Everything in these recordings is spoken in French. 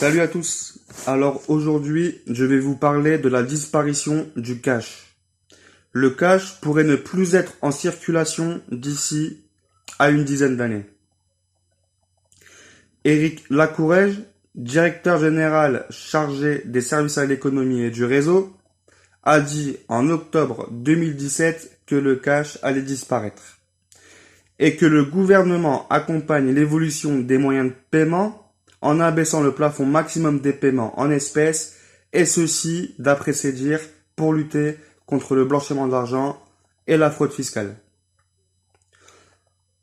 Salut à tous. Alors aujourd'hui, je vais vous parler de la disparition du cash. Le cash pourrait ne plus être en circulation d'ici à une dizaine d'années. Éric Lacourrège, directeur général chargé des services à l'économie et du réseau, a dit en octobre 2017 que le cash allait disparaître et que le gouvernement accompagne l'évolution des moyens de paiement en abaissant le plafond maximum des paiements en espèces, et ceci, d'après ses dires, pour lutter contre le blanchiment d'argent et la fraude fiscale.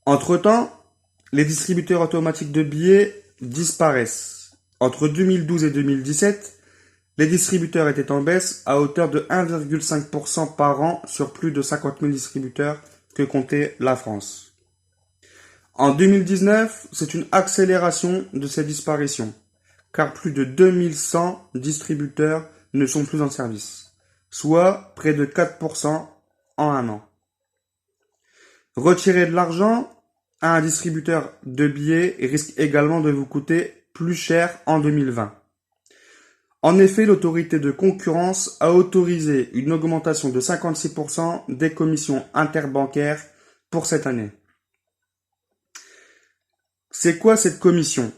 Entre-temps, les distributeurs automatiques de billets disparaissent. Entre 2012 et 2017, les distributeurs étaient en baisse à hauteur de 1,5% par an sur plus de 50 000 distributeurs que comptait la France. En 2019, c'est une accélération de ces disparitions, car plus de 2100 distributeurs ne sont plus en service, soit près de 4% en un an. Retirer de l'argent à un distributeur de billets risque également de vous coûter plus cher en 2020. En effet, l'autorité de concurrence a autorisé une augmentation de 56% des commissions interbancaires pour cette année. C'est quoi cette commission?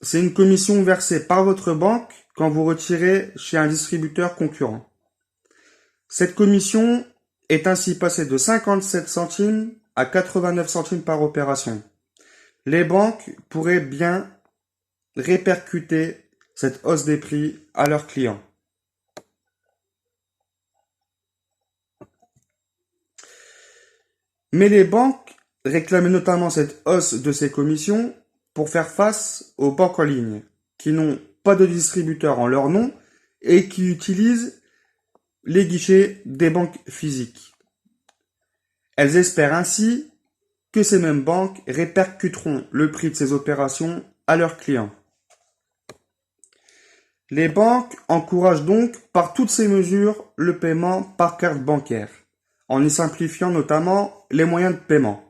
C'est une commission versée par votre banque quand vous retirez chez un distributeur concurrent. Cette commission est ainsi passée de 57 centimes à 89 centimes par opération. Les banques pourraient bien répercuter cette hausse des prix à leurs clients. Mais les banques réclamaient notamment cette hausse de ces commissions pour faire face aux banques en ligne, qui n'ont pas de distributeur en leur nom et qui utilisent les guichets des banques physiques. Elles espèrent ainsi que ces mêmes banques répercuteront le prix de ces opérations à leurs clients. Les banques encouragent donc par toutes ces mesures le paiement par carte bancaire, en y simplifiant notamment les moyens de paiement.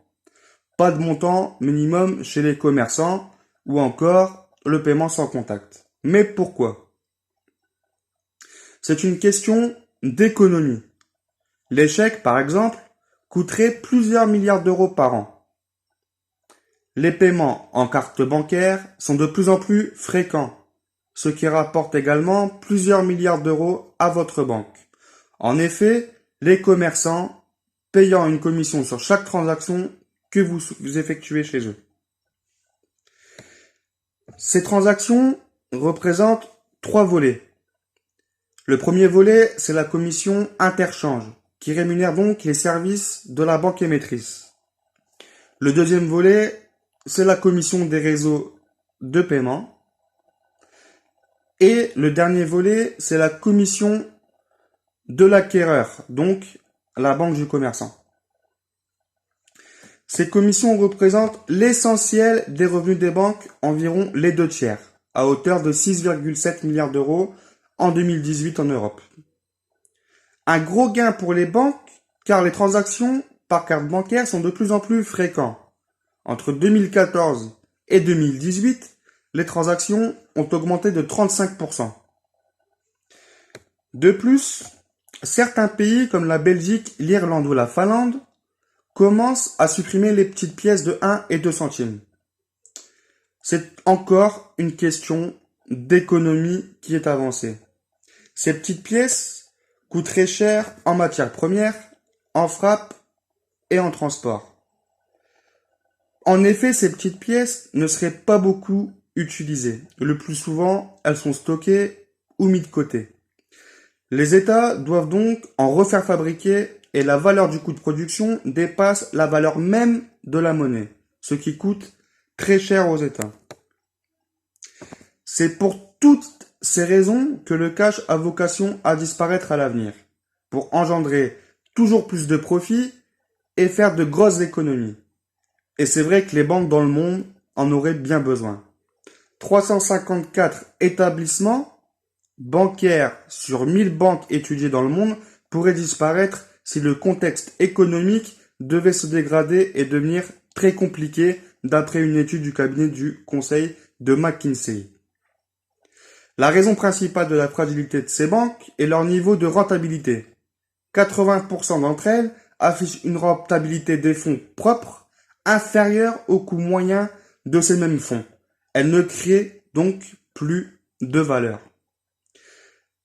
Pas de montant minimum chez les commerçants ou encore le paiement sans contact. Mais pourquoi? C'est une question d'économie. Les chèques, par exemple, coûteraient plusieurs milliards d'euros par an. Les paiements en carte bancaire sont de plus en plus fréquents, ce qui rapporte également plusieurs milliards d'euros à votre banque. En effet, les commerçants payant une commission sur chaque transaction que vous effectuez chez eux. Ces transactions représentent 3 volets. Le premier volet, c'est la commission interchange, qui rémunère donc les services de la banque émettrice. Le deuxième volet, c'est la commission des réseaux de paiement. Et le dernier volet, c'est la commission de l'acquéreur, donc la banque du commerçant. Ces commissions représentent l'essentiel des revenus des banques, environ les 2/3, à hauteur de 6,7 milliards d'euros en 2018 en Europe. Un gros gain pour les banques, car les transactions par carte bancaire sont de plus en plus fréquentes. Entre 2014 et 2018, les transactions ont augmenté de 35%. De plus, certains pays comme la Belgique, l'Irlande ou la Finlande commencent à supprimer les petites pièces de 1 et 2 centimes. C'est encore une question d'économie qui est avancée. Ces petites pièces coûtent très cher en matières premières, en frappe et en transport. En effet, ces petites pièces ne seraient pas beaucoup utilisées. Le plus souvent, elles sont stockées ou mises de côté. Les États doivent donc en refaire fabriquer et la valeur du coût de production dépasse la valeur même de la monnaie, ce qui coûte très cher aux États. C'est pour toutes ces raisons que le cash a vocation à disparaître à l'avenir, pour engendrer toujours plus de profits et faire de grosses économies. Et c'est vrai que les banques dans le monde en auraient bien besoin. 354 établissements bancaires sur 1000 banques étudiées dans le monde pourraient disparaître si le contexte économique devait se dégrader et devenir très compliqué d'après une étude du cabinet du conseil de McKinsey. La raison principale de la fragilité de ces banques est leur niveau de rentabilité. 80% d'entre elles affichent une rentabilité des fonds propres inférieure au coût moyen de ces mêmes fonds. Elles ne créent donc plus de valeur.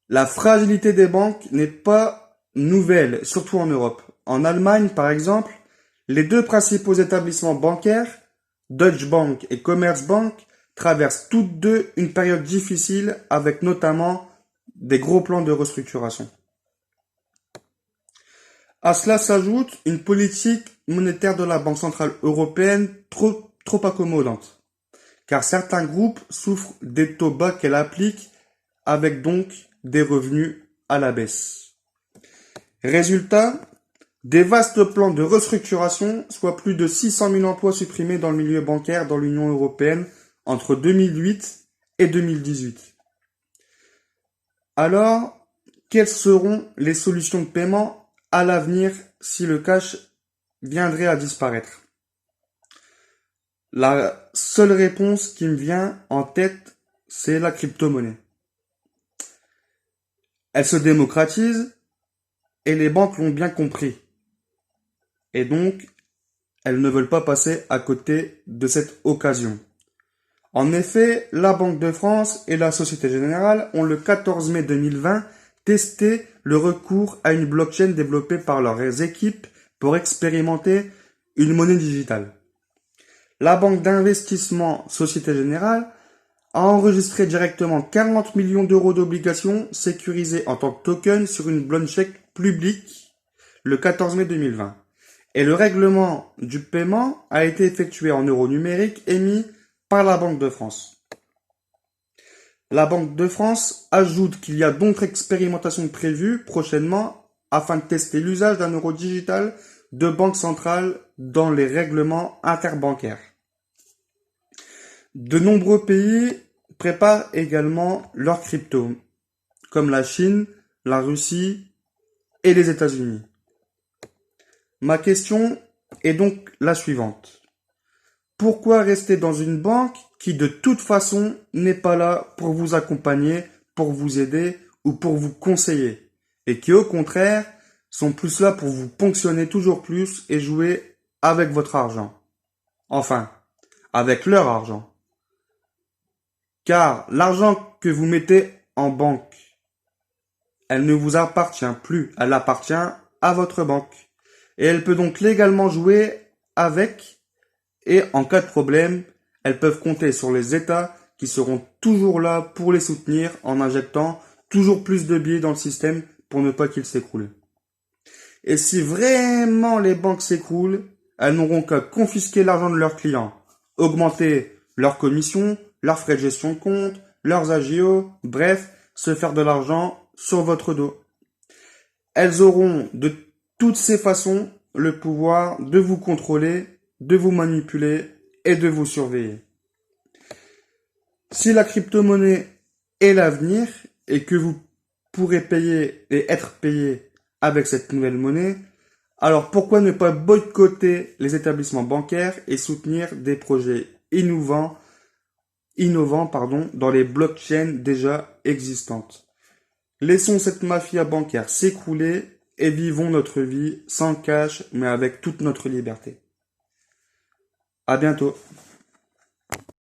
La fragilité des banques n'est pas nouvelle, surtout en Europe. En Allemagne, par exemple, les deux principaux établissements bancaires, Deutsche Bank et Commerzbank, traversent toutes deux une période difficile avec notamment des gros plans de restructuration. À cela s'ajoute une politique monétaire de la Banque centrale européenne trop accommodante, car certains groupes souffrent des taux bas qu'elle applique, avec donc des revenus à la baisse. Résultat, des vastes plans de restructuration, soit plus de 600 000 emplois supprimés dans le milieu bancaire dans l'Union européenne entre 2008 et 2018. Alors, quelles seront les solutions de paiement à l'avenir si le cash viendrait à disparaître? La seule réponse qui me vient en tête, c'est la crypto-monnaie. Elle se démocratise et les banques l'ont bien compris. Et donc, elles ne veulent pas passer à côté de cette occasion. En effet, la Banque de France et la Société Générale ont le 14 mai 2020 testé le recours à une blockchain développée par leurs équipes pour expérimenter une monnaie digitale. La banque d'investissement Société Générale a enregistré directement 40 millions d'euros d'obligations sécurisées en tant que token sur une blockchain publique le 14 mai 2020. Et le règlement du paiement a été effectué en euros numériques émis par la Banque de France. La Banque de France ajoute qu'il y a d'autres expérimentations prévues prochainement afin de tester l'usage d'un euro digital de banque centrale dans les règlements interbancaires. De nombreux pays préparent également leurs cryptos, comme la Chine, la Russie et les États-Unis. Ma question est donc la suivante. Pourquoi rester dans une banque qui de toute façon n'est pas là pour vous accompagner, pour vous aider ou pour vous conseiller, et qui au contraire sont plus là pour vous ponctionner toujours plus et jouer avec votre argent? Enfin, avec leur argent. Car l'argent que vous mettez en banque, elle ne vous appartient plus, elle appartient à votre banque. Et elle peut donc légalement jouer avec, et en cas de problème, elles peuvent compter sur les États qui seront toujours là pour les soutenir en injectant toujours plus de billets dans le système pour ne pas qu'il s'écroule. Et si vraiment les banques s'écroulent, elles n'auront qu'à confisquer l'argent de leurs clients, augmenter leurs commissions, leurs frais de gestion de compte, leurs AGO, bref, se faire de l'argent sur votre dos. Elles auront de toutes ces façons le pouvoir de vous contrôler, de vous manipuler et de vous surveiller. Si la crypto-monnaie est l'avenir et que vous pourrez payer et être payé avec cette nouvelle monnaie, alors pourquoi ne pas boycotter les établissements bancaires et soutenir des projets innovants dans les blockchains déjà existantes? Laissons cette mafia bancaire s'écrouler et vivons notre vie sans cash mais avec toute notre liberté. À bientôt.